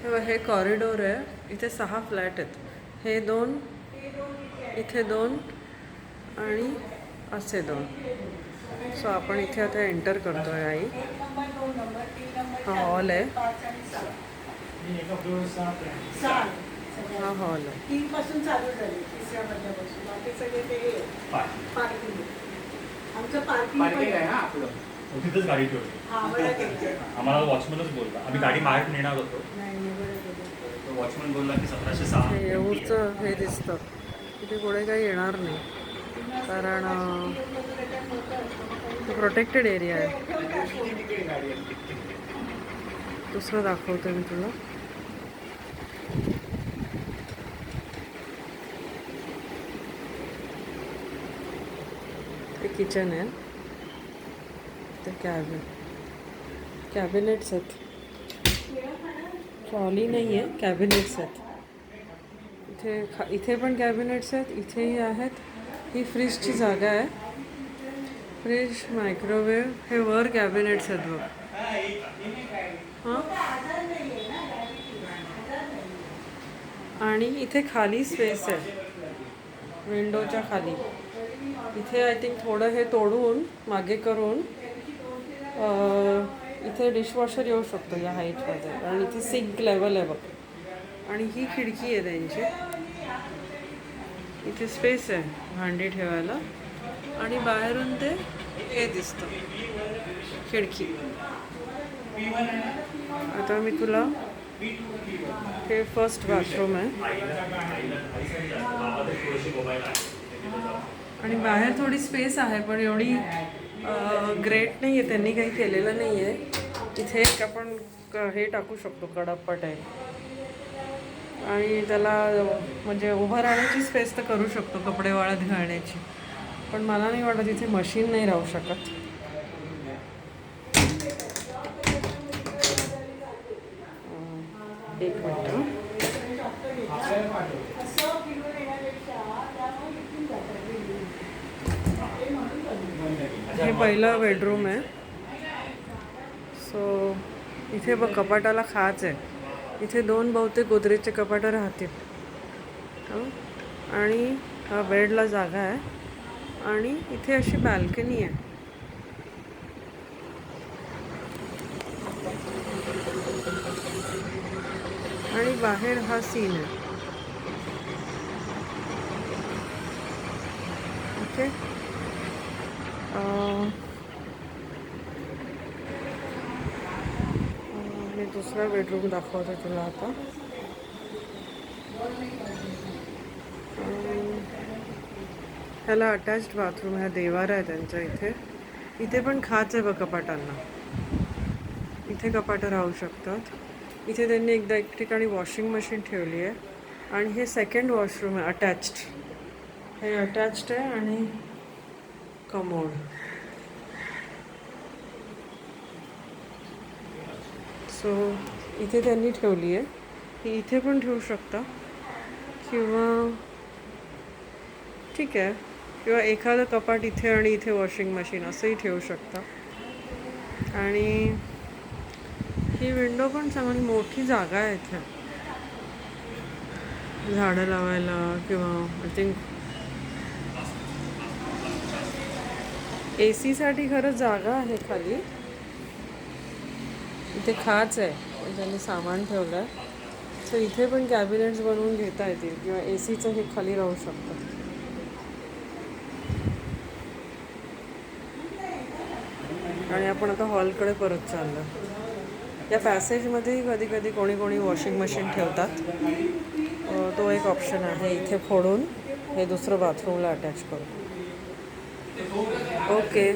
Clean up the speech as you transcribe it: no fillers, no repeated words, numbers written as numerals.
हे कॉरिडोर आहे. इथे 6 फ्लॅट आहेत. हे 2, इथे 2 आणि असे 2. सो आपण इथे आता एंटर करतोय आई. हा हॉल आहे. हा हॉल आहे. 3 पासून चालू झाले, 3ऱ्या मजल्यापासून. बाकी सगळे ते पार्किंग. आमचं पार्किंग आहे ना आपलं. तिथंच गाडी ठेवली. आम्हाला वॉचमनच बोलला. आम्ही गाडी बाहेर नेणार होतो. वॉचमन बोलला की 1706 येऊरचं हे दिसतं. तिथे पुढे काही येणार नाही कारण प्रोटेक्टेड एरिया आहे. दुसरं दाखवते मी तुला. ते किचन आहे. ते कॅबिनेट्स आहेत. ट्रॉली नाही आहे, कॅबिनेट्स आहेत. इथे पण कॅबिनेट्स आहेत, इथेही आहेत. ही फ्रीजची जागा आहे. फ्रीज, मायक्रोवेव्ह, हे वर कॅबिनेट्स आहेत बघ. हां, आणि इथे खाली स्पेस आहे विंडोच्या खाली. इथे आय थिंक थोडं हे तोडून मागे करून इथे डिशवॉशर येऊ शकतो या हाईटमध्ये. आणि इथे सिंक लेवल आहे बघ. आणि ही खिडकी आहे त्यांची. इथे स्पेस आहे भांडी ठेवायला. आणि बाहेरून ते हे दिसतं, खिडकी. आता मी तुला, हे फर्स्ट बाथरूम आहे. आणि बाहेर थोडी स्पेस आहे पण एवढी ग्रेट नाही आहे. त्यांनी काही केलेलं नाही आहे. इथे एक आपण हे टाकू शकतो, कडप्पा टाईप. आणि त्याला म्हणजे उभं राहण्याची स्पेस तर करू शकतो, कपडे वाळत घालण्याची. पण मला नाही वाटत इथे मशीन नाही राहू शकत. एक मिनटं. हे पहिलं बेडरूम आहे. सो इथे बघ कपाटाला खाच आहे. इथे 2 बहुतेक गोदरेजचे कपाटं राहतील. आणि हा बेडला जागा आहे. आणि इथे अशी बाल्कनी आहे. आणि बाहेर हा सीन आहे. ओके. मी दुसरा बेडरूम दाखवते तुला आता. ह्याला अटॅच्ड बाथरूम. ह्या देवारा आहे त्यांच्या इथे. इथे पण खाच आहे बघ कपाटांना. इथे कपाटं राहू शकतात. इथे त्यांनी एकदा एक ठिकाणी वॉशिंग मशीन ठेवली आहे. आणि हे सेकंड वॉशरूम आहे अटॅच्ड. हे अटॅच्ड आहे आणि कमोड. सो इथे त्यांनी ठेवली आहे. ही इथे पण ठेवू शकता किंवा ठीक आहे, किंवा एखादं कपाट इथे आणि इथे वॉशिंग मशीन असंही ठेवू शकता. आणि ही विंडो पण चांगली मोठी जागा आहे इथे झाडं लावायला. किंवा आय थिंक AC साठी खरंच जागा आहे खाली. इथे खाच आहे, त्यांनी सामान ठेवलं आहे. सो इथे पण कॅबिनेट्स बनवून घेता येतील किंवा ACचं हे खाली राहू शकतं. आणि आपण आता हॉलकडे परत चाललो. या पॅसेजमध्येही कधी कधी कोणी कोणी वॉशिंग मशीन ठेवतात. तो एक ऑप्शन आहे. इथे फोडून हे दुसरं बाथरूमला अटॅच करू. ओके.